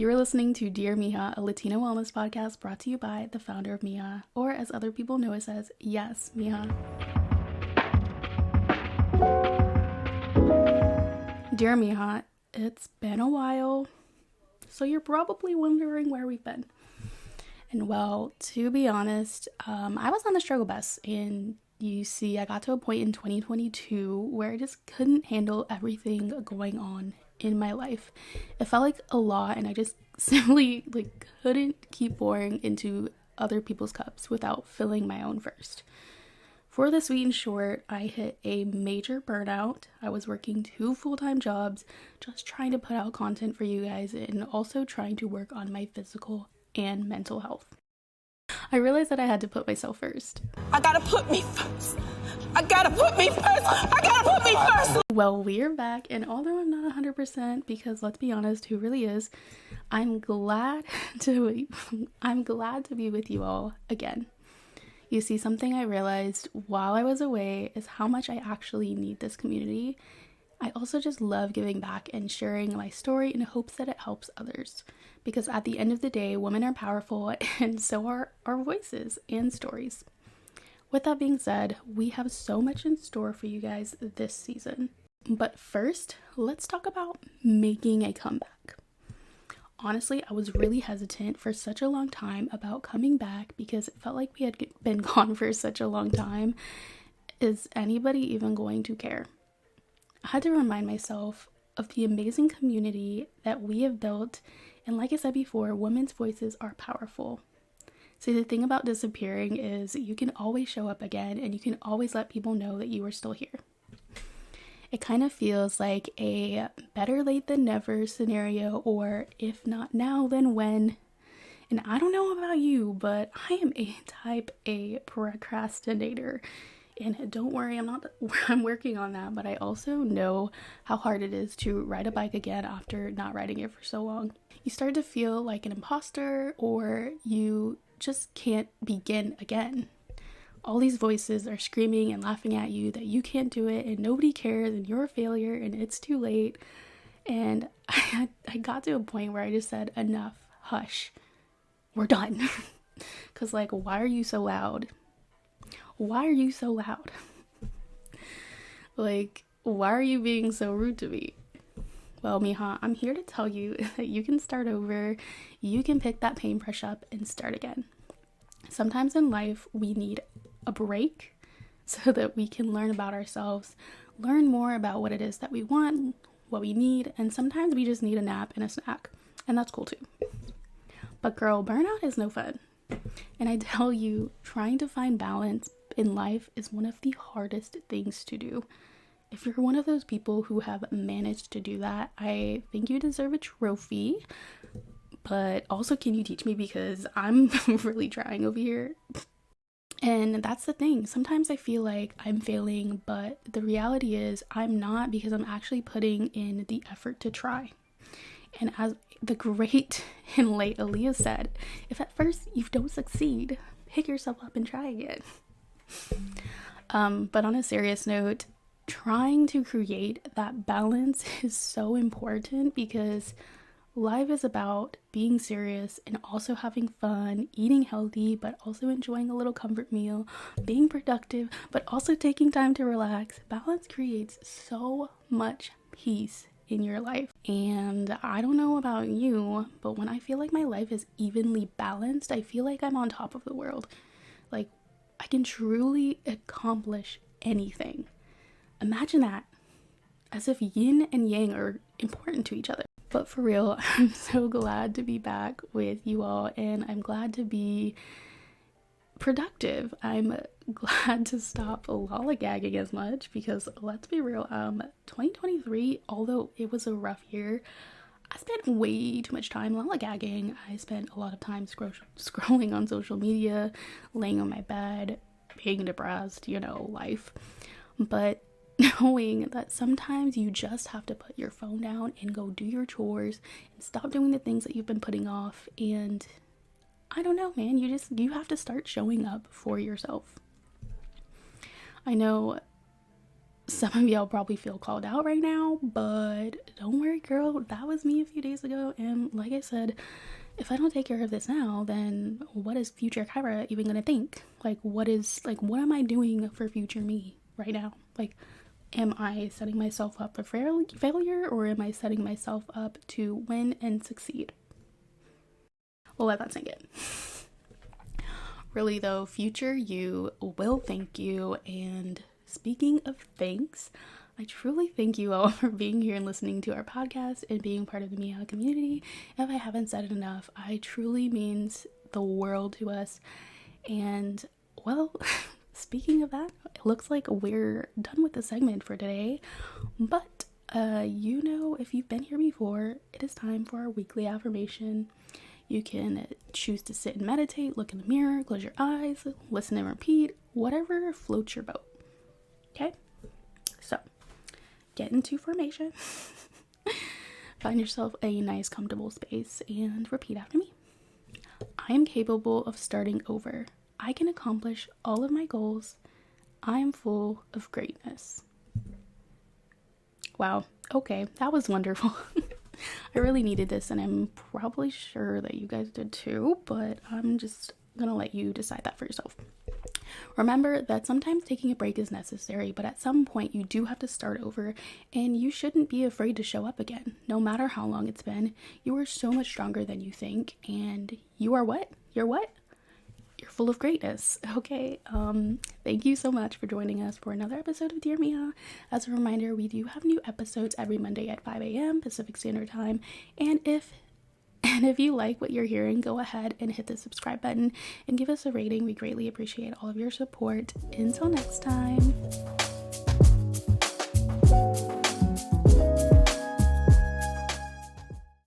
You're listening to Dear Mija, a Latino wellness podcast brought to you by the founder of Mija, or as other people know us as, yes, Mija. Dear Mija, it's been a while, so you're probably wondering where we've been. And well, to be honest, I was on the struggle bus, and you see, I got to a point in 2022 where I just couldn't handle everything going on in my life. It felt like a lot, and I just simply couldn't keep pouring into other people's cups without filling my own first. For the sweet and short, I hit a major burnout. I was working 2 full-time jobs, just trying to put out content for you guys and also trying to work on my physical and mental health. I realized that I had to put myself first. I gotta put me first. I gotta put me first. I gotta put me first. Well, we're back, and although I'm not 100%, because let's be honest, who really is, I'm glad to be with you all again. You see, something I realized while I was away is how much I actually need this community. I also just love giving back and sharing my story in hopes that it helps others. Because at the end of the day, women are powerful, and so are our voices and stories. With that being said, we have so much in store for you guys this season. But first, let's talk about making a comeback. Honestly, I was really hesitant for such a long time about coming back because it felt like we had been gone for such a long time. Is anybody even going to care? I had to remind myself of the amazing community that we have built, and like I said before, women's voices are powerful. See, the thing about disappearing is you can always show up again, and you can always let people know that you are still here. It kind of feels like a better late than never scenario, or if not now, then when. And I don't know about you, but I am a type A procrastinator. And don't worry, I'm working on that, but I also know how hard it is to ride a bike again after not riding it for so long. You start to feel like an imposter, or you just can't begin again. All these voices are screaming and laughing at you that you can't do it and nobody cares and you're a failure and it's too late. And I got to a point where I just said, enough, hush, we're done. Because why are you so loud? Why are you so loud? Why are you being so rude to me? Well, Mija, I'm here to tell you that you can start over. You can pick that paintbrush up and start again. Sometimes in life, we need a break so that we can learn about ourselves, learn more about what it is that we want, what we need, and sometimes we just need a nap and a snack, and that's cool too. But girl, burnout is no fun. And I tell you, trying to find balance in life is one of the hardest things to do. If you're one of those people who have managed to do that, I think you deserve a trophy. But also, can you teach me, because I'm really trying over here. And that's the thing. Sometimes I feel like I'm failing, but the reality is I'm not, because I'm actually putting in the effort to try. And as the great and late Aaliyah said, if at first you don't succeed, pick yourself up and try again. But on a serious note, trying to create that balance is so important, because life is about being serious and also having fun, eating healthy, but also enjoying a little comfort meal, being productive, but also taking time to relax. Balance creates so much peace in your life. And I don't know about you, but when I feel like my life is evenly balanced, I feel like I'm on top of the world. I can truly accomplish anything. Imagine that. As if yin and yang are important to each other. But for real, I'm so glad to be back with you all, and I'm glad to be productive. I'm glad to stop lollygagging as much, because let's be real, 2023, although it was a rough year, I spent way too much time lollygagging. I spent a lot of time scrolling on social media, laying on my bed, being depressed, life. But knowing that sometimes you just have to put your phone down and go do your chores and stop doing the things that you've been putting off. And I don't know, man, you have to start showing up for yourself. I know some of y'all probably feel called out right now, but don't worry, girl, that was me a few days ago. And like I said, if I don't take care of this now, then what is future Kyra even gonna think? Like, what am I doing for future me right now? Like, am I setting myself up for failure, or am I setting myself up to win and succeed? Well, let that sink in. Really though, future you will thank you. And speaking of thanks, I truly thank you all for being here and listening to our podcast and being part of the Mija community. If I haven't said it enough, it truly means the world to us. And well, speaking of that, it looks like we're done with the segment for today. But if you've been here before, it is time for our weekly affirmation. You can choose to sit and meditate, look in the mirror, close your eyes, listen and repeat, whatever floats your boat. Okay? So, get into formation. Find yourself a nice, comfortable space and repeat after me. I am capable of starting over. I can accomplish all of my goals. I am full of greatness. Wow. Okay, that was wonderful. I really needed this, and I'm probably sure that you guys did too, but I'm just gonna let you decide that for yourself. Remember that sometimes taking a break is necessary, but at some point you do have to start over, and you shouldn't be afraid to show up again. No matter how long it's been, you are so much stronger than you think, and you are what? You're what? You're full of greatness. Okay, thank you so much for joining us for another episode of Dear Mija. As a reminder, we do have new episodes every Monday at 5 a.m. Pacific Standard Time, and if you like what you're hearing, go ahead and hit the subscribe button and give us a rating. We greatly appreciate all of your support. Until next time.